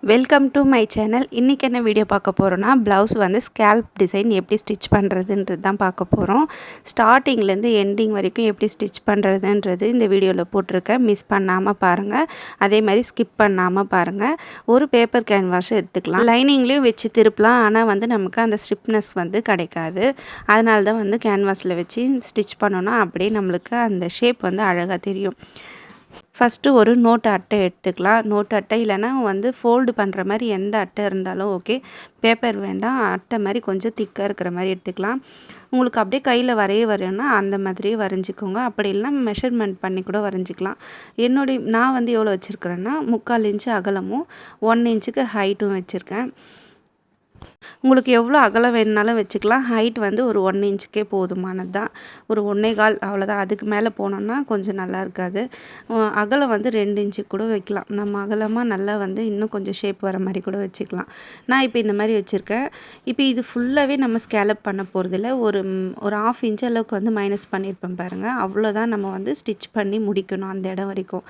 Welcome to my channel. இன்றைக்கி என்ன video பார்க்க போகிறோன்னா, ப்ளவுஸ் வந்து ஸ்கேல்ப் டிசைன் எப்படி ஸ்டிச் பண்ணுறதுன்றது தான் பார்க்க போகிறோம். ஸ்டார்டிங்லேருந்து எண்டிங் வரைக்கும் எப்படி ஸ்டிச் பண்ணுறதுன்றது இந்த வீடியோவில் போட்டிருக்கேன். மிஸ் பண்ணாமல் பாருங்கள். அதே மாதிரி ஸ்கிப் பண்ணாமல் பாருங்கள். ஒரு பேப்பர் கேன்வாஷை எடுத்துக்கலாம். லைனிங்லேயும் வச்சு திருப்பலாம். ஆனால் வந்து நமக்கு அந்த ஸ்டிப்னஸ் வந்து கிடைக்காது. அதனால தான் வந்து கேன்வாஸில் வச்சு ஸ்டிச் பண்ணோன்னா அப்படியே நம்மளுக்கு அந்த ஷேப் வந்து அழகாக தெரியும். ஃபஸ்ட்டு ஒரு நோட்டு அட்டை எடுத்துக்கலாம். நோட்டு அட்டை இல்லைனா வந்து ஃபோல்டு பண்ணுற மாதிரி எந்த அட்டை இருந்தாலும் ஓகே. பேப்பர் வேண்டாம், அட்டை மாதிரி கொஞ்சம் திக்காக இருக்கிற மாதிரி எடுத்துக்கலாம். உங்களுக்கு அப்படியே கையில் வரையணும்னா அந்த மாதிரியே வரைஞ்சிக்கோங்க. அப்படி இல்லைனா மெஷர்மெண்ட் பண்ணி கூட வரைஞ்சிக்கலாம். நான் வந்து எவ்வளோ வச்சுருக்கிறேன்னா 3/4 இன்ச்சு அகலமும் 1 இன்ச்சுக்கு ஹைட்டும் வச்சுருக்கேன். உங்களுக்கு எவ்வளோ அகலம் வேணுனாலும் வச்சுக்கலாம். ஹைட் வந்து ஒரு 1 இன்ச்சுக்கே போதுமானது தான். ஒரு 1.25 அவ்வளோதான். அதுக்கு மேலே போனோன்னா கொஞ்சம் நல்லா இருக்காது. அகலம் வந்து 2 இன்ச்சுக்கு கூட வைக்கலாம். நம்ம அகலமாக நல்லா வந்து இன்னும் கொஞ்சம் ஷேப் வர மாதிரி கூட வச்சுக்கலாம். நான் இப்போ இந்த மாதிரி வச்சுருக்கேன். இப்போ இது ஃபுல்லாகவே நம்ம ஸ்கேலப் பண்ண போகிறதில்ல. ஒரு 1/2 இன்ச் அளவுக்கு வந்து மைனஸ் பண்ணியிருப்பேன் பாருங்கள். அவ்வளோதான் நம்ம வந்து ஸ்டிச் பண்ணி முடிக்கணும் அந்த இடம் வரைக்கும்.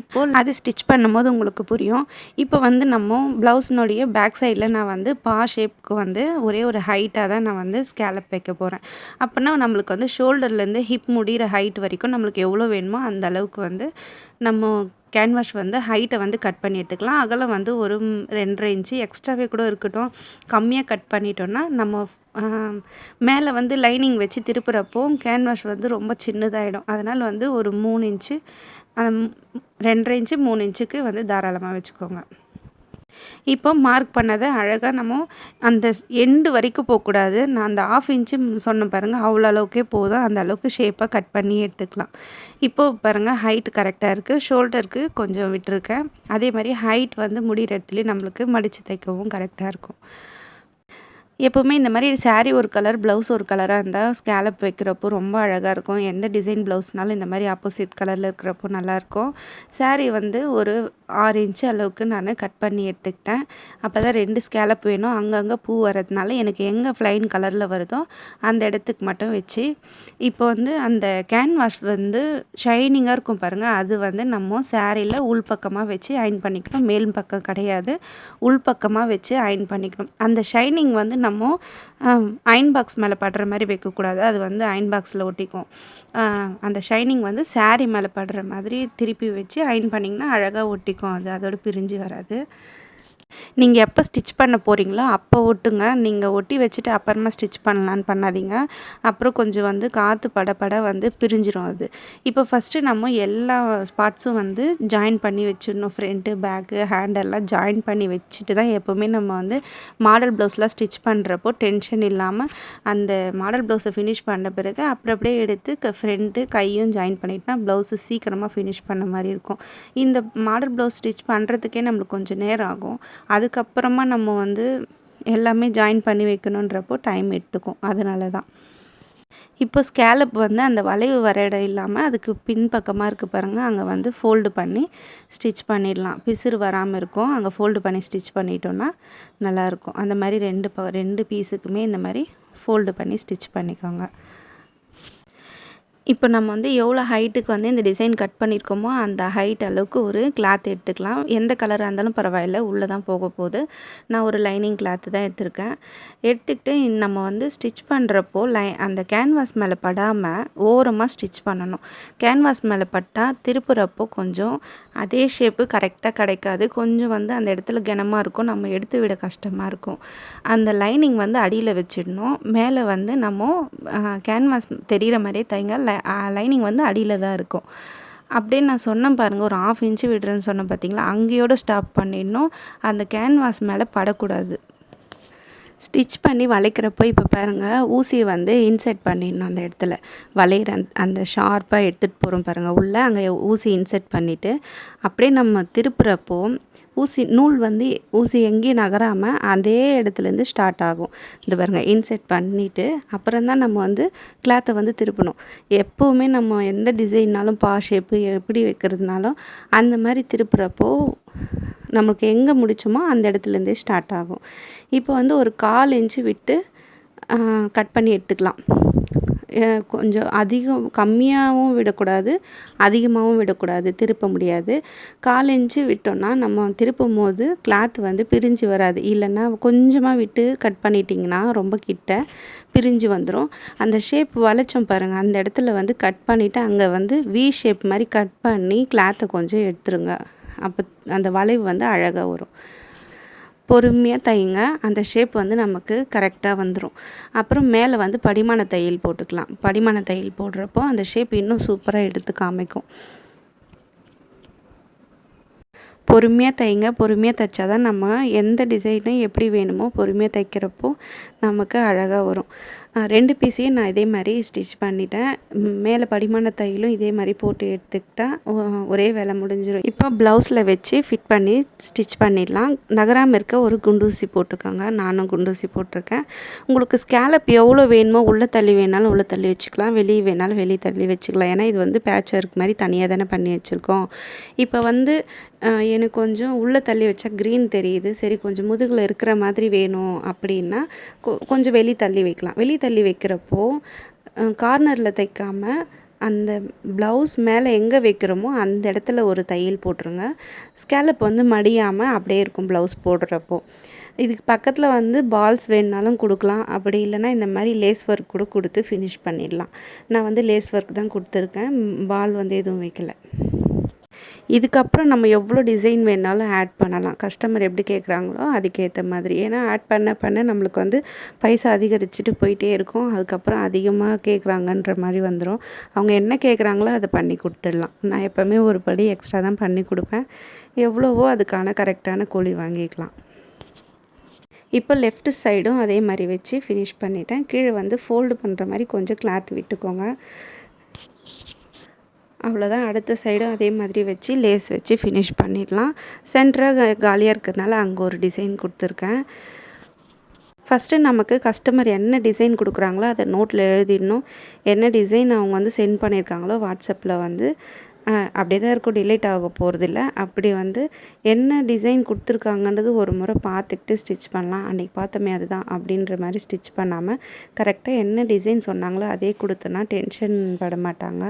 இப்போது அது ஸ்டிச் பண்ணும்போது உங்களுக்கு புரியும். இப்போ வந்து நம்ம ப்ளவுஸ்னுடைய பேக் சைடில் நான் வந்து ஷேப்புக்கு வந்து ஒரே ஒரு ஹைட்டாக தான் நான் வந்து ஸ்கேலப் வைக்க போகிறேன். அப்போனா நம்மளுக்கு வந்து ஷோல்டர்லேருந்து ஹிப் முடிகிற ஹைட் வரைக்கும் நம்மளுக்கு எவ்வளோ வேணுமோ அந்த அளவுக்கு வந்து நம்ம கேன்வாஷ் வந்து ஹைட்டை வந்து கட் பண்ணி எடுத்துக்கலாம். அகலம் வந்து ஒரு 2.5 இன்ச்சு எக்ஸ்ட்ராவே கூட இருக்கட்டும். கம்மியாக கட் பண்ணிட்டோன்னா நம்ம மேலே வந்து லைனிங் வச்சு திருப்புறப்போ கேன்வாஷ் வந்து ரொம்ப சின்னதாகிடும். அதனால் வந்து ஒரு 3 இன்ச்சு 2.5 இன்ச்சு 3 இன்ச்சுக்கு வந்து தாராளமாக வச்சுக்கோங்க. இப்போ மார்க் பண்ணதை அழகாக நம்ம அந்த எண்டு வரைக்கும் போகக்கூடாது. நான் அந்த 1/2 இன்ச்சு சொன்னேன் பாருங்கள், அவ்வளோ அளவுக்கே போதும். அந்த அளவுக்கு ஷேப்பாக கட் பண்ணி எடுத்துக்கலாம். இப்போது பாருங்கள் ஹைட் கரெக்டாக இருக்குது. ஷோல்டருக்கு கொஞ்சம் விட்டுருக்கேன். அதே மாதிரி ஹைட் வந்து முடிகிற இடத்துலையும் நம்மளுக்கு மடித்து தைக்கவும் கரெக்டாக இருக்கும். எப்போவுமே இந்த மாதிரி சாரீ ஒரு கலர், ப்ளவுஸ் ஒரு கலராக இருந்தால் ஸ்கேலப் வைக்கிறப்போ ரொம்ப அழகாக இருக்கும். எந்த டிசைன் ப்ளவுஸ்னாலும் இந்த மாதிரி ஆப்போசிட் கலரில் இருக்கிறப்போ நல்லாயிருக்கும். சாரீ வந்து ஒரு 6 இன்ச்சு அளவுக்கு நான் கட் பண்ணி எடுத்துக்கிட்டேன். அப்போ தான் 2 ஸ்கேலப் வேணும். அங்கங்கே பூ வரதுனால எனக்கு எங்கே ப்ளைன் கலரில் வருதோ அந்த இடத்துக்கு மட்டும் வச்சு, இப்போ வந்து அந்த கேன்வாஷ் வந்து ஷைனிங்காக இருக்கும் பாருங்கள். அது வந்து நம்ம சாரியில் உள்பக்கமாக வச்சு அயர்ன் பண்ணிக்கணும். மேல் பக்கம் கிடையாது, உள்பக்கமாக வச்சு அயர்ன் பண்ணிக்கணும். அந்த ஷைனிங் வந்து நம்ம அயர்ன் பாக்ஸ் மேலே படுற மாதிரி வைக்கக்கூடாது. அது வந்து அயர்ன் பாக்ஸில் ஒட்டிக்கும். அந்த ஷைனிங் வந்து சாரீ மேலே படுற மாதிரி திருப்பி வச்சு அயர்ன் பண்ணிங்கன்னா அழகாக ஒட்டிக்கும். அது அதோட பிரிஞ்சு வராது. நீங்கள் எப்போ ஸ்டிச் பண்ண போகிறீங்களோ அப்போ ஒட்டுங்க. நீங்கள் ஒட்டி வச்சுட்டு அப்புறமா ஸ்டிச் பண்ணலான்னு பண்ணாதீங்க. அப்புறம் கொஞ்சம் வந்து காற்று பட வந்து பிரிஞ்சிடும் அது. இப்போ ஃபஸ்ட்டு நம்ம எல்லா ஸ்பாட்ஸும் வந்து ஜாயின் பண்ணி வச்சிடணும். ஃப்ரண்ட்டு, பேக்கு, ஹேண்டெல்லாம் ஜாயின் பண்ணி வச்சுட்டு தான் எப்போவுமே நம்ம வந்து மாடல் ப்ளவுஸ்லாம் ஸ்டிச் பண்ணுறப்போ டென்ஷன் இல்லாமல் அந்த மாடல் ப்ளவுஸை ஃபினிஷ் பண்ண பிறகு அப்படியே எடுத்து ஃப்ரண்ட்டு, கையும் ஜாயின் பண்ணிட்டா ப்ளவுஸு சீக்கிரமாக ஃபினிஷ் பண்ண மாதிரி இருக்கும். இந்த மாடல் ப்ளவுஸ் ஸ்டிச் பண்ணுறதுக்கே நம்மளுக்கு கொஞ்சம் நேரம் ஆகும். அதுக்கப்புறமா நம்ம வந்து எல்லாமே ஜாயின் பண்ணி வைக்கணுன்றப்போ டைம் எடுத்துக்கும். அதனால தான். இப்போ ஸ்கேலப் வந்து அந்த வளைவு வர இடம் இல்லாமல் அதுக்கு பின்பக்கமாக இருக்குது பாருங்கள், அங்கே வந்து ஃபோல்டு பண்ணி ஸ்டிச் பண்ணிடலாம். பிசுறு வராமல் இருக்கும். அங்கே ஃபோல்டு பண்ணி ஸ்டிச் பண்ணிட்டோன்னா நல்லாயிருக்கும். அந்த மாதிரி 2 பீஸுக்குமே இந்த மாதிரி ஃபோல்டு பண்ணி ஸ்டிச் பண்ணிக்கோங்க. இப்போ நம்ம வந்து எவ்வளோ ஹைட்டுக்கு வந்து இந்த டிசைன் கட் பண்ணியிருக்கோமோ அந்த ஹைட் அளவுக்கு ஒரு கிளாத் எடுத்துக்கலாம். எந்த கலராக இருந்தாலும் பரவாயில்ல, உள்ளே தான் போக போகுது. நான் ஒரு லைனிங் கிளாத்து தான் எடுத்திருக்கேன். எடுத்துக்கிட்டு நம்ம வந்து ஸ்டிச் பண்ணுறப்போ அந்த கேன்வாஸ் மேலே படாமல் ஓரமாக ஸ்டிச் பண்ணணும். கேன்வாஸ் மேலே பட்டால் திருப்புறப்போ கொஞ்சம் அதே ஷேப்பு கரெக்டாக கிடைக்காது. கொஞ்சம் வந்து அந்த இடத்துல கனமாக இருக்கும். நம்ம எடுத்து விட கஷ்டமாக இருக்கும். அந்த லைனிங் வந்து அடியில் வச்சிடணும். மேலே வந்து நம்ம கேன்வாஸ் தெரிகிற மாதிரியே தைங்க. லைனிங் வந்து அடியில் தான் இருக்கும். அப்படியே நான் சொன்னேன் பாருங்கள், ஒரு 1/2 இன்ச்சு விடுறேன்னு சொன்னேன் பார்த்தீங்களா, அங்கேயோடு ஸ்டாப் பண்ணிடணும். அந்த கேன்வாஸ் மேலே படக்கூடாது. ஸ்டிச் பண்ணி வளைக்கிறப்போ இப்போ பாருங்கள், ஊசியை வந்து இன்செர்ட் பண்ணிடணும். அந்த இடத்துல வளையிற அந்த ஷார்ப்பாக எடுத்துகிட்டு போகிறோம் பாருங்கள், உள்ளே அங்கே ஊசி இன்செர்ட் பண்ணிவிட்டு அப்படியே நம்ம திருப்புறப்போ நூல் வந்து ஊசி எங்கேயும் நகராமல் அதே இடத்துலேருந்து ஸ்டார்ட் ஆகும். இந்த பாருங்கள், இன்செர்ட் பண்ணிவிட்டு அப்புறம் தான் நம்ம வந்து கிளாத்தை வந்து திருப்பணும். எப்போவுமே நம்ம எந்த டிசைன்னாலும் ஷேப்பு எப்படி வைக்கிறதுனாலும் அந்த மாதிரி திருப்புறப்போ நமக்கு எங்கே முடிச்சோமோ அந்த இடத்துலேருந்தே ஸ்டார்ட் ஆகும். இப்போ வந்து ஒரு 1/4 இன்ச்சு விட்டு கட் பண்ணி எடுத்துக்கலாம். கொஞ்சம் கம்மியாகவும் விடக்கூடாது, அதிகமாகவும் விடக்கூடாது, திருப்ப முடியாது. 1/4 இன்ச்சு விட்டோம்னா நம்ம திருப்பும் போது கிளாத் வந்து பிரிஞ்சு வராது. இல்லைன்னா கொஞ்சமாக விட்டு கட் பண்ணிட்டிங்கன்னா ரொம்ப கிட்ட பிரிஞ்சு வந்துடும். அந்த ஷேப் வளைச்சோம் பாருங்கள், அந்த இடத்துல வந்து கட் பண்ணிவிட்டு அங்கே வந்து வி ஷேப் மாதிரி கட் பண்ணி கிளாத்தை கொஞ்சம் எடுத்துருங்க. அப்போ அந்த வளைவு வந்து அழகாக வரும். பொறுமையாக தையுங்க, அந்த ஷேப் வந்து நமக்கு கரெக்டாக வந்துடும். அப்புறம் மேலே வந்து படிமான தையல் போட்டுக்கலாம். படிமான தையல் போடுறப்போ அந்த ஷேப் இன்னும் சூப்பராக எடுத்து காமிக்கும். பொறுமையாக தைங்க, பொறுமையாக தைச்சா தான் நம்ம எந்த டிசைனை எப்படி வேணுமோ பொறுமையாக தைக்கிறப்போ நமக்கு அழகாக வரும். 2 பீஸையும் நான் இதே மாதிரி ஸ்டிச் பண்ணிட்டேன். மேலே படிமான தையலும் இதே மாதிரி போட்டு எடுத்துக்கிட்டால் ஒரே வேலை முடிஞ்சிடும். இப்போ ப்ளவுஸில் வச்சு ஃபிட் பண்ணி ஸ்டிச் பண்ணிடலாம். நகராமல் இருக்க ஒரு குண்டூசி போட்டுக்கோங்க. நானும் குண்டூசி போட்டிருக்கேன். உங்களுக்கு ஸ்கேலப் எவ்வளோ வேணுமோ உள்ளே தள்ளி வேணாலும் உள்ளே தள்ளி வச்சுக்கலாம், வெளியே வேணாலும் வெளியே தள்ளி வச்சுக்கலாம். ஏன்னா இது வந்து பேட்ச் ஒர்க் மாதிரி தனியாக தானே பண்ணி வச்சுருக்கோம். இப்போ வந்து எனக்கு கொஞ்சம் உள்ளே தள்ளி வச்சா க்ரீன் தெரியுது, சரி கொஞ்சம் முதுகில் இருக்கிற மாதிரி வேணும் அப்படின்னா கொஞ்சம் வெளியே தள்ளி வைக்கலாம். வெளியே தள்ளி வைக்கிறப்போ கார்னரில் தைக்காமல் அந்த ப்ளவுஸ் மேலே எங்கே வைக்கிறோமோ அந்த இடத்துல ஒரு தையல் போட்டுருங்க. ஸ்கேலப் வந்து மடியாமல் அப்படியே இருக்கும் ப்ளவுஸ் போடுறப்போ. இதுக்கு பக்கத்தில் வந்து பால்ஸ் வேணுனாலும் கொடுக்கலாம், அப்படி இல்லைனா இந்த மாதிரி லேஸ் ஒர்க் கூட கொடுத்து ஃபினிஷ் பண்ணிடலாம். நான் வந்து லேஸ் ஒர்க் தான் கொடுத்துருக்கேன், பால் வந்து எதுவும் வைக்கல. இதுக்கப்புறம் நம்ம எவ்வளோ டிசைன் வேணாலும் ஆட் பண்ணலாம். கஸ்டமர் எப்படி கேட்குறாங்களோ அதுக்கேற்ற மாதிரி. ஏன்னா ஆட் பண்ண நம்மளுக்கு வந்து பைசா அதிகரிச்சுட்டு போயிட்டே இருக்கும். அதுக்கப்புறம் அதிகமாக கேட்குறாங்கன்ற மாதிரி வந்துடும். அவங்க என்ன கேட்குறாங்களோ அதை பண்ணி கொடுத்துடலாம். நான் எப்போவுமே ஒரு படி எக்ஸ்ட்ரா தான் பண்ணி கொடுப்பேன். எவ்வளவோ அதுக்கான கரெக்டான கூலி வாங்கிக்கலாம். இப்போ லெஃப்ட் சைடும் அதே மாதிரி வச்சு ஃபினிஷ் பண்ணிட்டேன். கீழே வந்து ஃபோல்டு பண்ணுற மாதிரி கொஞ்சம் கிளாத் விட்டுக்கோங்க. அவ்வளோதான். அடுத்த சைடும் அதே மாதிரி வச்சு லேஸ் வச்சு ஃபினிஷ் பண்ணிடலாம். சென்டராக காலியாக இருக்கிறதுனால அங்கே ஒரு டிசைன் கொடுத்துருக்கேன். ஃபஸ்ட்டு நமக்கு கஸ்டமர் என்ன டிசைன் கொடுக்குறாங்களோ அதை நோட்டில் எழுதிடணும். என்ன டிசைன் அவங்க வந்து சென்ட் பண்ணியிருக்காங்களோ வாட்ஸ்அப்பில் வந்து அப்படியே தான் இருக்கும், டிலேட் ஆக போகிறதில்ல. அப்படி வந்து என்ன டிசைன் கொடுத்துருக்காங்கன்றது ஒரு முறை பார்த்துக்கிட்டு ஸ்டிச் பண்ணலாம். அன்றைக்கி பார்த்தோமே அதுதான் அப்படின்ற மாதிரி ஸ்டிச் பண்ணாமல் கரெக்டாக என்ன டிசைன் சொன்னாங்களோ அதே கொடுத்தோன்னா டென்ஷன் பட மாட்டாங்க.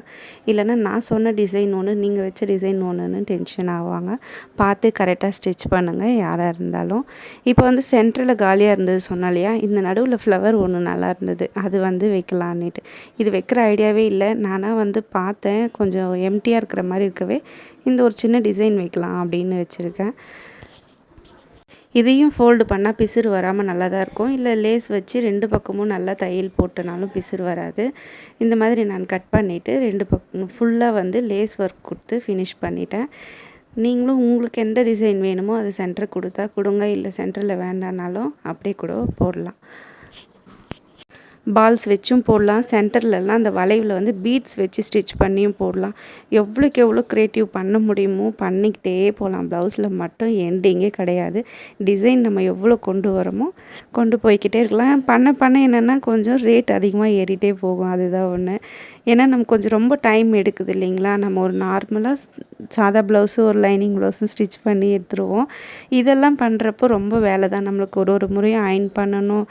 இல்லைன்னா நான் சொன்ன டிசைன் ஒன்று, நீங்கள் வச்ச டிசைன் ஒன்றுன்னு டென்ஷன் ஆவாங்க. பார்த்து கரெக்டாக ஸ்டிச் பண்ணுங்கள் யாராக இருந்தாலும். இப்போ வந்து சென்டரில் காலியாக இருந்தது சொன்னா இல்லையா, இந்த நடுவில் ஃப்ளவர் ஒன்று நல்லா இருந்தது, அது வந்து வைக்கலான்னுட்டு. இது வைக்கிற ஐடியாவே இல்லை, நானாக வந்து பார்த்தேன் கொஞ்சம் எம்டியாக இருக்கிற மாதிரி இருக்கவே இந்த ஒரு சின்ன டிசைன் வைக்கலாம் அப்படின்னு வச்சுருக்கேன். இதையும் ஃபோல்டு பண்ணால் பிசுறு வராமல் நல்லா தான் இருக்கும். இல்லை லேஸ் வச்சு 2 பக்கமும் நல்லா தையல் போட்டனாலும் பிசுறு வராது. இந்த மாதிரி நான் கட் பண்ணிவிட்டு 2 பக்கம் ஃபுல்லாக வந்து லேஸ் ஒர்க் கொடுத்து ஃபினிஷ் பண்ணிட்டேன். நீங்களும் உங்களுக்கு எந்த டிசைன் வேணுமோ அது சென்டர் கொடுத்தா கொடுங்க, இல்லை சென்டரில் வேண்டானாலும் அப்படியே கூட போடலாம். பால்ஸ் வச்சும் போடலாம், சென்டர்லலாம் அந்த வளைவில் வந்து பீட்ஸ் வச்சு ஸ்டிச் பண்ணியும் போடலாம். எவ்வளோக்கு எவ்வளோ க்ரியேட்டிவ் பண்ண முடியுமோ பண்ணிக்கிட்டே போகலாம். ப்ளவுஸில் மட்டும் எண்டிங்கே கிடையாது. டிசைன் நம்ம எவ்வளோ கொண்டு வரோமோ கொண்டு போய்கிட்டே இருக்கலாம். பண்ண என்னென்னா கொஞ்சம் ரேட் அதிகமாக ஏறிட்டே போகும், அதுதான் ஒன்று. ஏன்னா நம்ம கொஞ்சம் ரொம்ப டைம் எடுக்குது இல்லைங்களா. நம்ம ஒரு நார்மலாக சாதா ப்ளவுஸு ஒரு லைனிங் ப்ளவுஸும் ஸ்டிச் பண்ணி எடுத்துருவோம். இதெல்லாம் பண்ணுறப்போ ரொம்ப வேலை தான். நம்மளுக்கு ஒரு முறையும் அயர்ன் பண்ணணும்,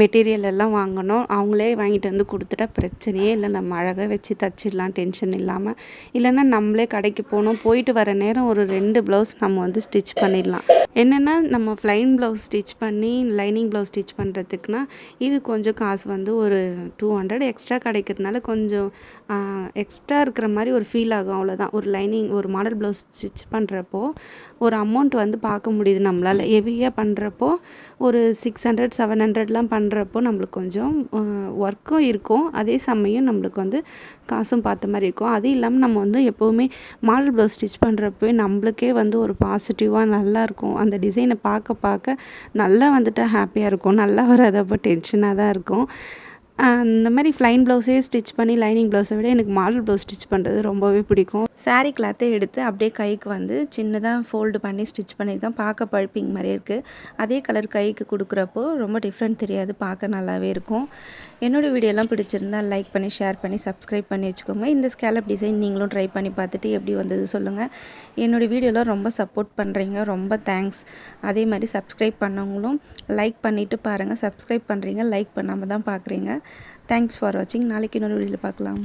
மெட்டீரியல் எல்லாம் வாங்கணும். அவங்களே வாங்கிட்டு வந்து கொடுத்துட்டா பிரச்சனையே இல்லை, நம்ம அழகாக வச்சு தச்சிடலாம் டென்ஷன் இல்லாமல். இல்லைன்னா நம்மளே கடைக்கு போகணும், போயிட்டு வர நேரம் ஒரு 2 ப்ளவுஸ் நம்ம வந்து ஸ்டிச் பண்ணிடலாம். என்னென்னா நம்ம ப்ளைன் ப்ளவுஸ் ஸ்டிச் பண்ணி லைனிங் ப்ளவுஸ் ஸ்டிச் பண்ணுறதுக்குனா இது கொஞ்சம் காசு வந்து ஒரு 200 எக்ஸ்ட்ரா கிடைக்கிறதுனால கொஞ்சம் எக்ஸ்ட்ரா இருக்கிற மாதிரி ஒரு ஃபீல் ஆகும், அவ்வளோதான். ஒரு லைனிங் ஒரு மாடல் ப்ளவுஸ் ஸ்டிச் பண்ணுறப்போ ஒரு அமௌண்ட் வந்து பார்க்க முடியுது நம்மளால். ஹெவியாக பண்ணுறப்போ ஒரு 600 700லாம் பண்ணுறப்போ நம்மளுக்கு கொஞ்சம் ஒர்க்கும் இருக்கும், அதே சமயம் நம்மளுக்கு வந்து காசும் பார்த்த மாதிரி இருக்கும். அது இல்லாமல் நம்ம வந்து எப்போவுமே மாடல் ப்ளவுஸ் ஸ்டிச் பண்ணுறப்போ நம்மளுக்கே வந்து ஒரு பாசிட்டிவாக நல்லாயிருக்கும். அந்த டிசைனை பார்க்க நல்லா வந்துட்டு ஹாப்பியாக இருக்கும். நல்லா வராதப்போ டென்ஷனாக தான் இருக்கும். இந்த மாதிரி ப்ளைன் ப்ளவுஸே ஸ்டிச் பண்ணி லைனிங் ப்ளவுஸை விட எனக்கு மாடல் ப்ளவுஸ் ஸ்டிச் பண்ணுறது ரொம்பவே பிடிக்கும். சாரீ கிளாத்தை எடுத்து அப்படியே கைக்கு வந்து சின்னதாக ஃபோல்டு பண்ணி ஸ்டிச் பண்ணியிருக்கேன். பார்க்க பழுப்பிங் மாதிரியே இருக்குது. அதே கலர் கைக்கு கொடுக்குறப்போ ரொம்ப டிஃப்ரெண்ட் தெரியாது, பார்க்க நல்லாவே இருக்கும். என்னோடய வீடியோலாம் பிடிச்சிருந்தால் லைக் பண்ணி ஷேர் பண்ணி சப்ஸ்கிரைப் பண்ணி வச்சுக்கோங்க. இந்த ஸ்கேலப் டிசைன் நீங்களும் ட்ரை பண்ணி பார்த்துட்டு எப்படி வந்தது சொல்லுங்கள். என்னோடய வீடியோலாம் ரொம்ப சப்போர்ட் பண்ணுறீங்க, ரொம்ப தேங்க்ஸ். அதே மாதிரி சப்ஸ்கிரைப் பண்ணவங்களும் லைக் பண்ணிவிட்டு பாருங்கள். சப்ஸ்கிரைப் பண்ணுறீங்க, லைக் பண்ணாமல் தான் பார்க்குறீங்க. தேங்க்ஸ் ஃபார் வாட்சிங். நாளைக்கு இன்னொரு வீடியோவில் பார்க்கலாம்.